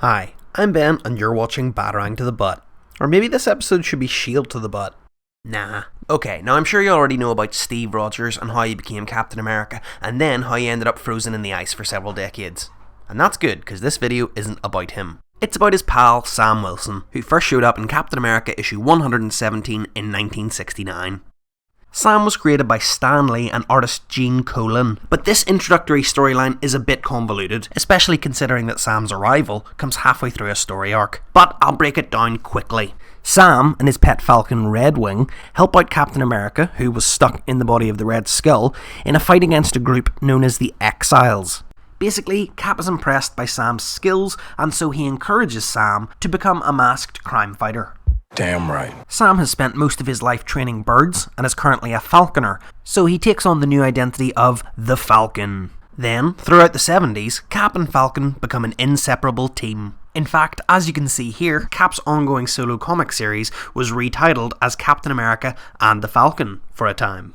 Hi, I'm Ben and you're watching Batarang to the Butt. Or maybe this episode should be Shield to the Butt. Nah. Okay, now I'm sure you already know about Steve Rogers and how he became Captain America, and then how he ended up frozen in the ice for several decades. And that's good, because this video isn't about him. It's about his pal, Sam Wilson, who first showed up in Captain America issue 117 in 1969. Sam was created by Stan Lee and artist Gene Colan, but this introductory storyline is a bit convoluted, especially considering that Sam's arrival comes halfway through a story arc. But I'll break it down quickly. Sam and his pet Falcon Red Wing help out Captain America, who was stuck in the body of the Red Skull, in a fight against a group known as the Exiles. Basically, Cap is impressed by Sam's skills, and so he encourages Sam to become a masked crime fighter. Damn right. Sam has spent most of his life training birds and is currently a falconer, so he takes on the new identity of the Falcon. Then, throughout the 70s, Cap and Falcon become an inseparable team. In fact, as you can see here, Cap's ongoing solo comic series was retitled as Captain America and the Falcon for a time.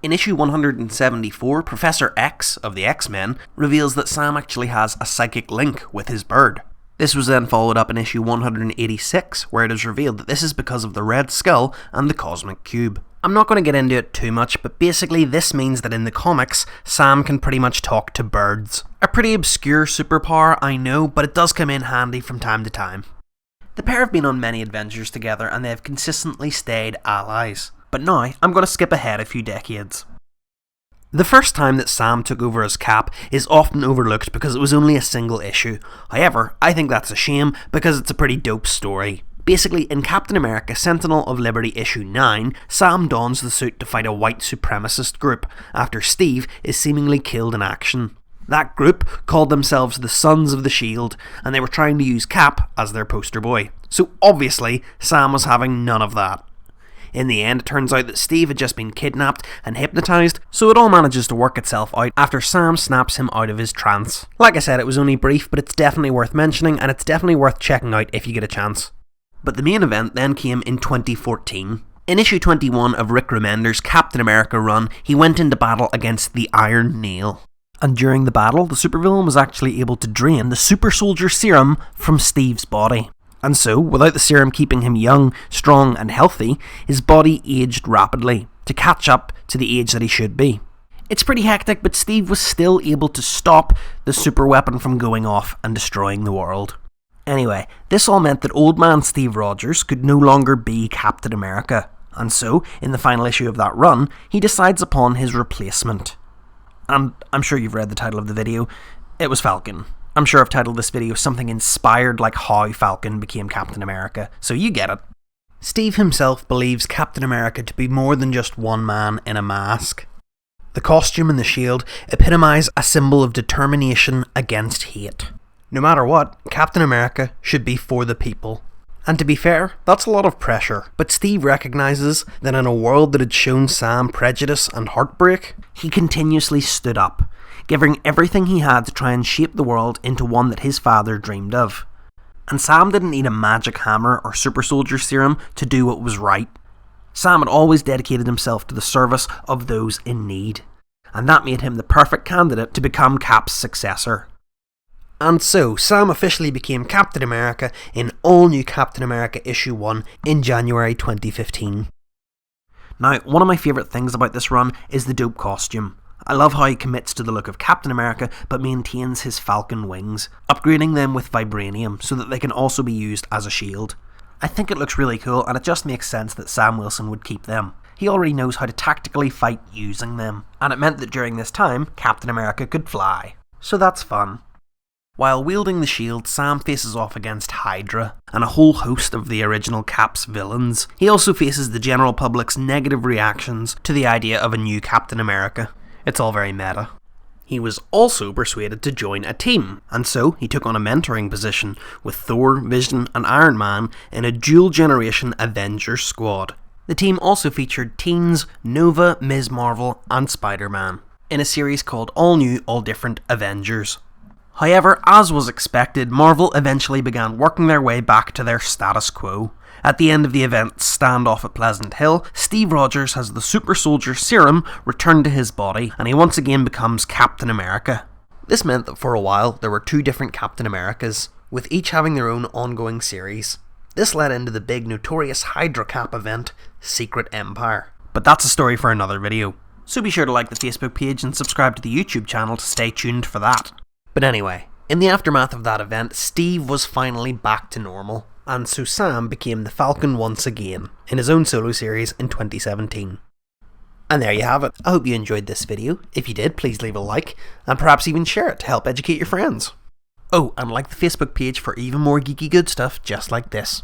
In issue 174, Professor X of the X-Men reveals that Sam actually has a psychic link with his bird. This was then followed up in issue 186, where it is revealed that this is because of the Red Skull and the Cosmic Cube. I'm not going to get into it too much, but basically this means that in the comics, Sam can pretty much talk to birds. A pretty obscure superpower, I know, but it does come in handy from time to time. The pair have been on many adventures together and they have consistently stayed allies. But now, I'm going to skip ahead a few decades. The first time that Sam took over as Cap is often overlooked because it was only a single issue. However, I think that's a shame because it's a pretty dope story. Basically, in Captain America Sentinel of Liberty issue 9, Sam dons the suit to fight a white supremacist group after Steve is seemingly killed in action. That group called themselves the Sons of the Shield, and they were trying to use Cap as their poster boy. So obviously, Sam was having none of that. In the end, it turns out that Steve had just been kidnapped and hypnotised, so it all manages to work itself out after Sam snaps him out of his trance. Like I said, it was only brief, but it's definitely worth mentioning, and it's definitely worth checking out if you get a chance. But the main event then came in 2014. In issue 21 of Rick Remender's Captain America run, he went into battle against the Iron Nail. And during the battle, the supervillain was actually able to drain the super soldier serum from Steve's body. And so, without the serum keeping him young, strong and healthy, his body aged rapidly, to catch up to the age that he should be. It's pretty hectic, but Steve was still able to stop the super weapon from going off and destroying the world. Anyway, this all meant that old man Steve Rogers could no longer be Captain America, and so, in the final issue of that run, he decides upon his replacement. And I'm sure you've read the title of the video, it was Falcon. I'm sure I've titled this video something inspired like how Falcon became Captain America, so you get it. Steve himself believes Captain America to be more than just one man in a mask. The costume and the shield epitomise a symbol of determination against hate. No matter what, Captain America should be for the people. And to be fair, that's a lot of pressure, but Steve recognises that in a world that had shown Sam prejudice and heartbreak, he continuously stood up, giving everything he had to try and shape the world into one that his father dreamed of. And Sam didn't need a magic hammer or super soldier serum to do what was right. Sam had always dedicated himself to the service of those in need, and that made him the perfect candidate to become Cap's successor. And so, Sam officially became Captain America in all new Captain America issue 1 in January 2015. Now, one of my favourite things about this run is the dope costume. I love how he commits to the look of Captain America but maintains his Falcon wings, upgrading them with vibranium so that they can also be used as a shield. I think it looks really cool and it just makes sense that Sam Wilson would keep them. He already knows how to tactically fight using them, and it meant that during this time, Captain America could fly. So that's fun. While wielding the shield, Sam faces off against Hydra and a whole host of the original Cap's villains. He also faces the general public's negative reactions to the idea of a new Captain America. It's all very meta. He was also persuaded to join a team, and so he took on a mentoring position with Thor, Vision and Iron Man in a dual-generation Avengers squad. The team also featured teens Nova, Ms. Marvel and Spider-Man in a series called All New, All Different Avengers. However, as was expected, Marvel eventually began working their way back to their status quo. At the end of the event's standoff at Pleasant Hill, Steve Rogers has the super soldier serum returned to his body, and he once again becomes Captain America. This meant that for a while there were two different Captain Americas. with each having their own ongoing series. This led into the big notorious Hydra Cap event, Secret Empire. But that's a story for another video, so be sure to like the Facebook page and subscribe to the YouTube channel to stay tuned for that. But anyway, in the aftermath of that event, Steve was finally back to normal, and so Sam became the Falcon once again, in his own solo series in 2017. And there you have it. I hope you enjoyed this video. If you did, please leave a like, and perhaps even share it to help educate your friends. Oh, and like the Facebook page for even more geeky good stuff just like this.